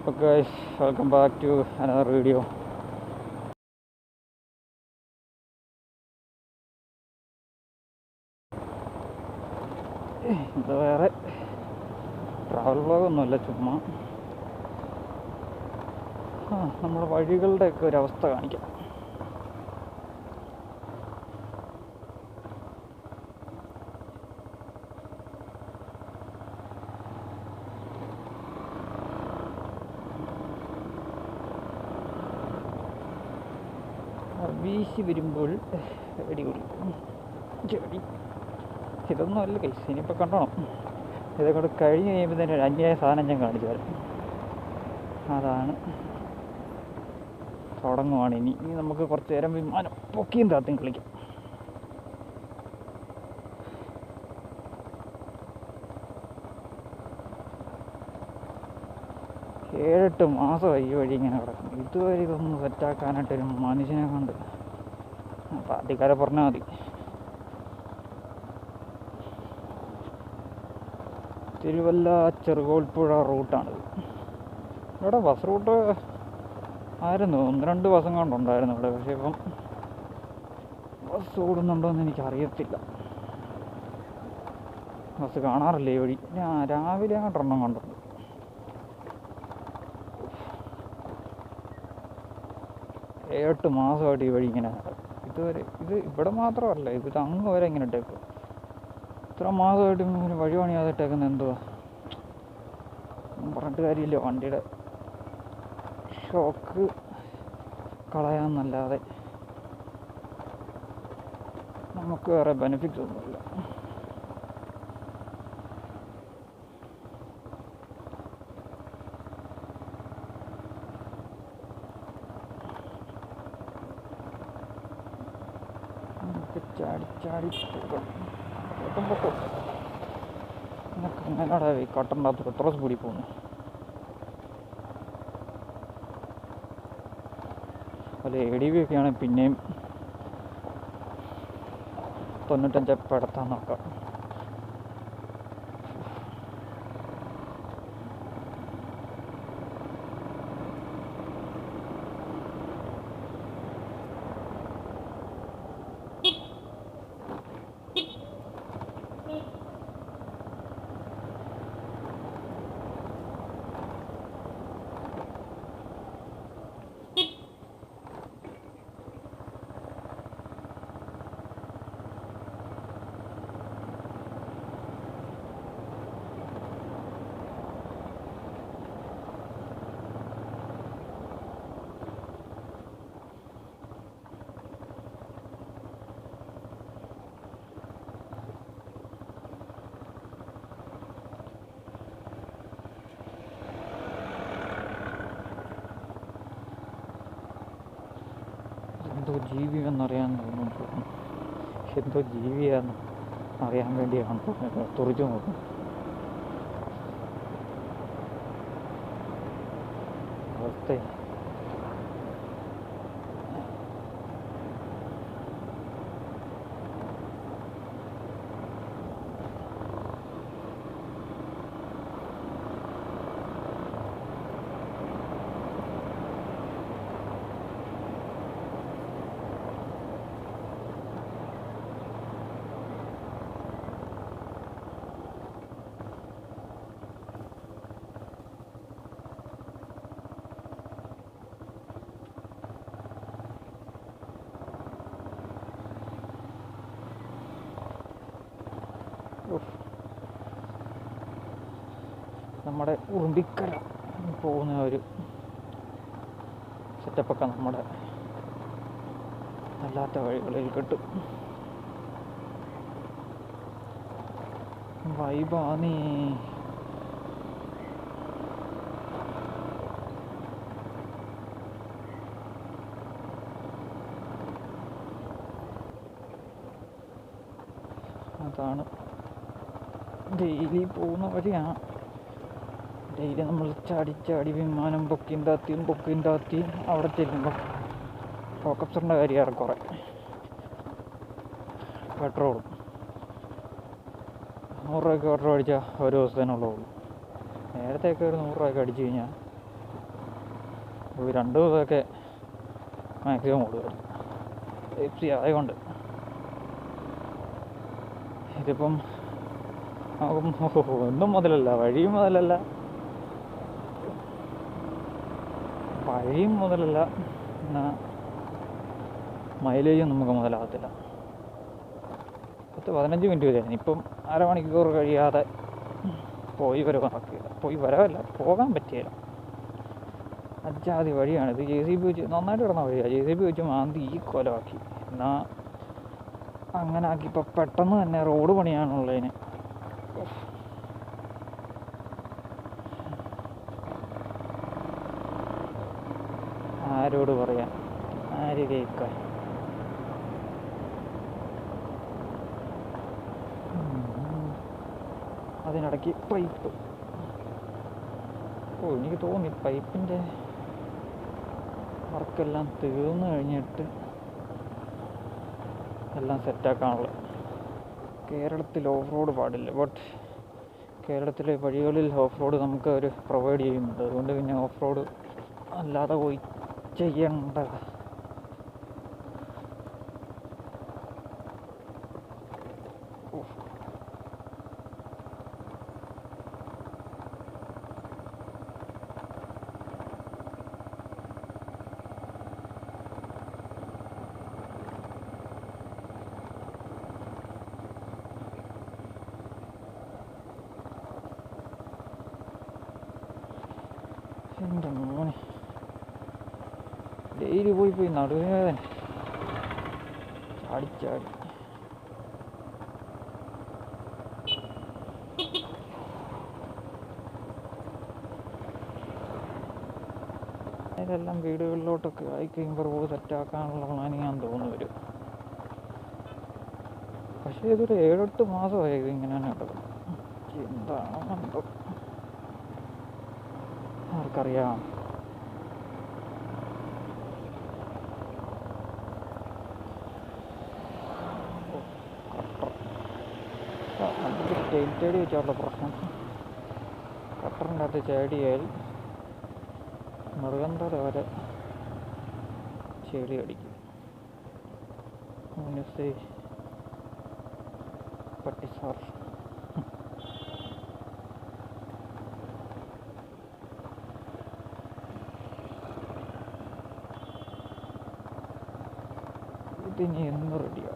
Okay, welcome back to another video. ഇത് വേറെ travel വ്ളോഗൊന്നുമല്ല, ചുമ്മാ നമ്മുടെ വഴികളുടെയൊക്കെ ഒരവസ്ഥ കാണിക്കാം. വീശി വരുമ്പോൾ അടിപൊളി ചെടി. ഇതൊന്നും അല്ല കൈസ്, ഇനിയിപ്പോൾ കണ്ടോണം. ഇതൊക്കെ കഴിഞ്ഞ് കഴിയുമ്പോൾ തന്നെ ഒരു അന്യായ സാധനം ഞാൻ കാണിച്ചു തരാം. അതാണ് തുടങ്ങുവാണ്. ഇനി നമുക്ക് കുറച്ച് നേരം വിമാനം പൊക്കിയും താത്തും കളിക്കാം. ഏഴെട്ട് മാസമായി ഈ വഴി ഇങ്ങനെ കിടക്കും. ഇതുവരെ ഇതൊന്ന് സെറ്റാക്കാനായിട്ടൊരു മനുഷ്യനെ കൊണ്ട് പാർട്ടിക്കാരെ പറഞ്ഞാൽ മതി. തിരുവല്ല ചെറുകോൽപ്പുഴ റൂട്ടാണിത്. ഇവിടെ ബസ് റൂട്ട് ആയിരുന്നു, 1-2 ബസ്സും കൊണ്ടുണ്ടായിരുന്നു ഇവിടെ. പക്ഷേ ഇപ്പം ബസ് ഓടുന്നുണ്ടോയെന്ന് എനിക്കറിയത്തില്ല. ബസ് കാണാറില്ല ഈ വഴി. ഞാൻ രാവിലെ അങ്ങോട്ടെണ്ണം കണ്ടിട്ടുണ്ട്. ഏഴെട്ട് മാസമായിട്ട് ഈ വഴി ഇങ്ങനെ ഇതുവരെ. ഇത് ഇവിടെ മാത്രമല്ല, ഇത് അങ്ങ് വരെ ഇങ്ങനെ ഇട്ടേക്കും. ഇത്ര മാസമായിട്ട് ഇങ്ങനെ വഴി പണിയാതെ ഇട്ടേക്കുന്നത് എന്തുവാ പറഞ്ഞിട്ട് കാര്യമില്ല. വണ്ടിയുടെ ഷോക്ക് കളയാമെന്നല്ലാതെ നമുക്ക് വേറെ ബെനിഫിറ്റ്സ് ഒന്നുമില്ല. ചാടി പൊട്ടുമ്പോൾ അങ്ങനെയാടാ ഈ കട്ടറിനകത്ത് പെട്രോൾ കൂടി പോകുന്നു. അല്ല ADV ഒക്കെ ആണെങ്കിൽ പിന്നെയും 95 പെടുത്താൻ നോക്കാം. എന്തോ ജീവിയെന്നറിയാൻ തോന്നുന്നു. എന്തോ ജീവിയാന്ന് അറിയാൻ വേണ്ടിയാണ് തുറച്ചു നോക്കും. അവസ്ഥ നമ്മുടെ ഉറുമ്പിക്കര പോകുന്ന ഒരു സെറ്റപ്പൊക്കെ നമ്മുടെ അല്ലാത്ത വഴികളിൽ കിട്ടും. വൈബാണീ. അതാണ് ഡെയിലി പോകുന്ന വഴിയാണ്. ഡെയിലി നമ്മൾ ചാടി വിമാനം പൊക്കിയും താത്തിയും അവിടെ ചെല്ലുമ്പോൾ ഫോക്കപ്സറിൻ്റെ കാര്യം കുറേ പെട്രോളും 100 രൂപയ്ക്ക് പെട്രോൾ അടിച്ചാൽ ഒരു ദിവസത്തേനുള്ളൂ. നേരത്തെയൊക്കെ ഒരു 100 രൂപയ്ക്ക് അടിച്ചു കഴിഞ്ഞാൽ 2 ദിവസമൊക്കെ മാക്സിമം ഓടുമായിരുന്നു. ടൈപ്പ് സി ആയതുകൊണ്ട്. ഇതിപ്പം നമുക്ക് ഒന്നും മുതലല്ല, വഴിയും മുതലല്ല, എന്നാൽ മൈലേജും നമുക്ക് മുതലാകത്തില്ല. 10-15 മിനിറ്റ് വരെ, ഇപ്പം അരമണിക്കൂർ കഴിയാതെ പോയി വരവാക്കില്ല. പോയി വരവല്ല, പോകാൻ പറ്റിയില്ല. അജാതി വഴിയാണിത്. JCB വെച്ച് നന്നായിട്ട് കിടന്ന വഴിയാണ്. JCB വെച്ച് മാന്തി ഈ കൊലമാക്കി. എന്നാൽ അങ്ങനെ ആക്കിയപ്പോൾ പെട്ടെന്ന് തന്നെ റോഡ് പണിയാനുള്ളതിന് ആരോട് പറയാൻ, ആര് കേൾക്കാൻ. അതിനിടയ്ക്ക് പൈപ്പ്. എനിക്ക് തോന്നി പൈപ്പിൻ്റെ വർക്കെല്ലാം തീർന്നു കഴിഞ്ഞിട്ട് എല്ലാം സെറ്റാക്കാനുള്ളത്. കേരളത്തിൽ ഓഫ് റോഡ് പാടില്ല, ബട്ട് കേരളത്തിലെ വഴികളിൽ ഓഫ് റോഡ് നമുക്ക് അവർ പ്രൊവൈഡ് ചെയ്യുന്നുണ്ട്. അതുകൊണ്ട് പിന്നെ ഓഫ് റോഡ് അല്ലാതെ പോയി ചെയ്യണ്ട. എൻ്റെ മോനെ, ഡെയിലി പോയി നടുവേദന ചാടി. ഇതെല്ലാം വീടുകളിലോട്ടൊക്കെ ആയിക്കഴിയുമ്പോൾ റോഡ് സെറ്റാക്കാനുള്ള പ്ലാനിങ് ഞാൻ തോന്നുന്നു വരും. പക്ഷേ ഇതൊരു 7-8 മാസമായി ഇതിങ്ങനെ തന്നെ കിടക്കും. എന്താണോ എന്തോ ആർക്കറിയാം. അതിൻ്റെ സ്റ്റേറ്റ് വെച്ചുള്ള പ്രശ്നം, കട്ടറിൻ്റെ അകത്ത് ചാടിയാൽ മൃഗന്തര വരെ ചെളി അടിക്കും. പട്ടിസാർ ഇതിനി എന്ന് റെഡിയാവും?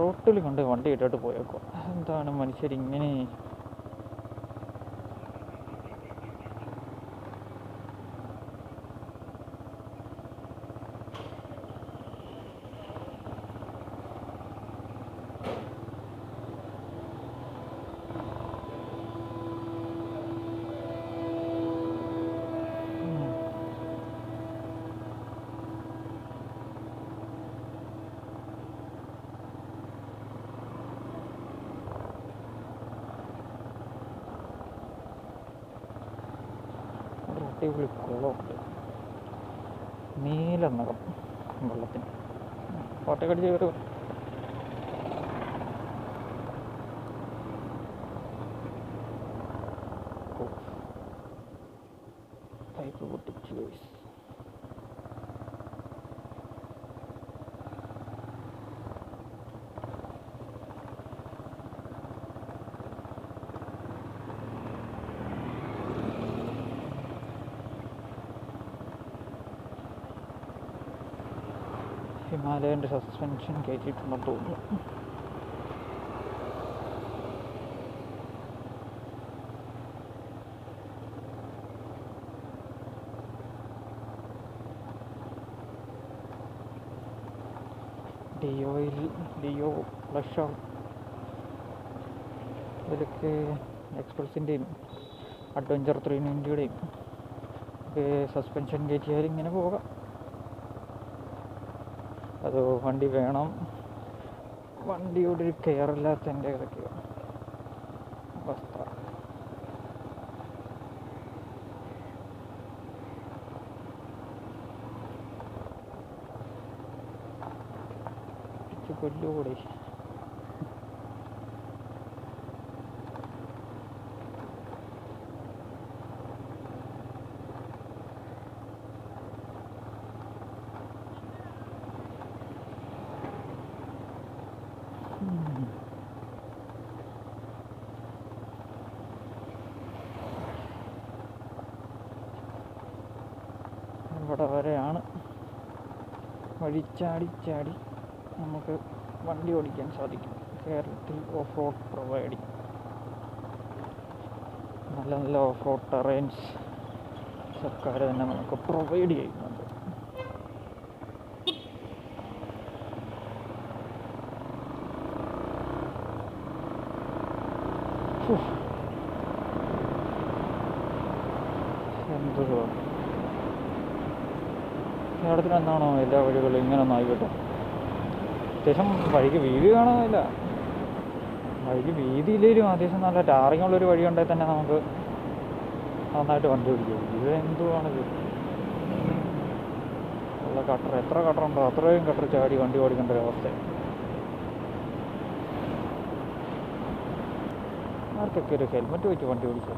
റോട്ടിൽ കൊണ്ട് വണ്ടി ഇട്ടിട്ട് പോയേക്കോ. എന്താണ് മനുഷ്യരിങ്ങനെ? അടിപൊളി കുളമുണ്ട്, നീല നിറം വെള്ളത്തിന്. കോട്ടക്കടിച്ച് കയറി പൈപ്പ് പൊട്ടിച്ചു. ഹിമാലയൻ്റെ സസ്പെൻഷൻ കയറ്റിയിട്ടുണ്ടെന്ന് തോന്നുന്നു. ഡിയോ പ്ലഷർ ഇതിലൊക്കെ എക്സ്പ്രസിൻ്റെയും അഡ്വഞ്ചർ 390യുടെയും ഒക്കെ സസ്പെൻഷൻ കയറ്റിയാൽ ഇങ്ങനെ പോകാം. അത് വണ്ടി വേണം, വണ്ടിയോടൊരു കെയറില്ലാത്ത എൻ്റെ ഇതൊക്കെയാണ് അവസ്ഥ. കൊല്ലൂടെ. ഇവിടെ വരെയാണ് വഴി ചാടി ചാടി നമുക്ക് വണ്ടി ഓടിക്കാൻ സാധിക്കും. കേരളത്തിൽ ഓഫ് റോഡ് പ്രൊവൈഡിങ് നല്ല നല്ല ഓഫ് റോഡ് ടെറൈൻസ് സർക്കാർ തന്നെ നമുക്ക് പ്രൊവൈഡ് ചെയ്യുന്നുണ്ട്. എന്തൊരു കേരളത്തിൽ എന്താണോ എല്ലാ വഴികളും ഇങ്ങനെ ഒന്നും ആയിക്കോട്ടെ. അത്യാവശ്യം വഴിക്ക് വീതി കാണുന്നില്ല, വഴിക്ക് വീതിയില്ലേലും അത്യാവശ്യം നല്ല ടാറിങ്ങുള്ളൊരു വഴി ഉണ്ടെങ്കിൽ തന്നെ നമുക്ക് നന്നായിട്ട് വണ്ടി ഓടിക്കും. ഇത് എന്തുവാണിത്? ഉള്ള കട്ടർ എത്ര കട്ടറുണ്ടോ അത്രയും കട്ടർ ചാടി വണ്ടി ഓടിക്കേണ്ട ഒരവസ്ഥ. ആർക്കൊക്കെ ഒരു ഹെൽമെറ്റ് വെച്ച് വണ്ടി ഓടിച്ചു.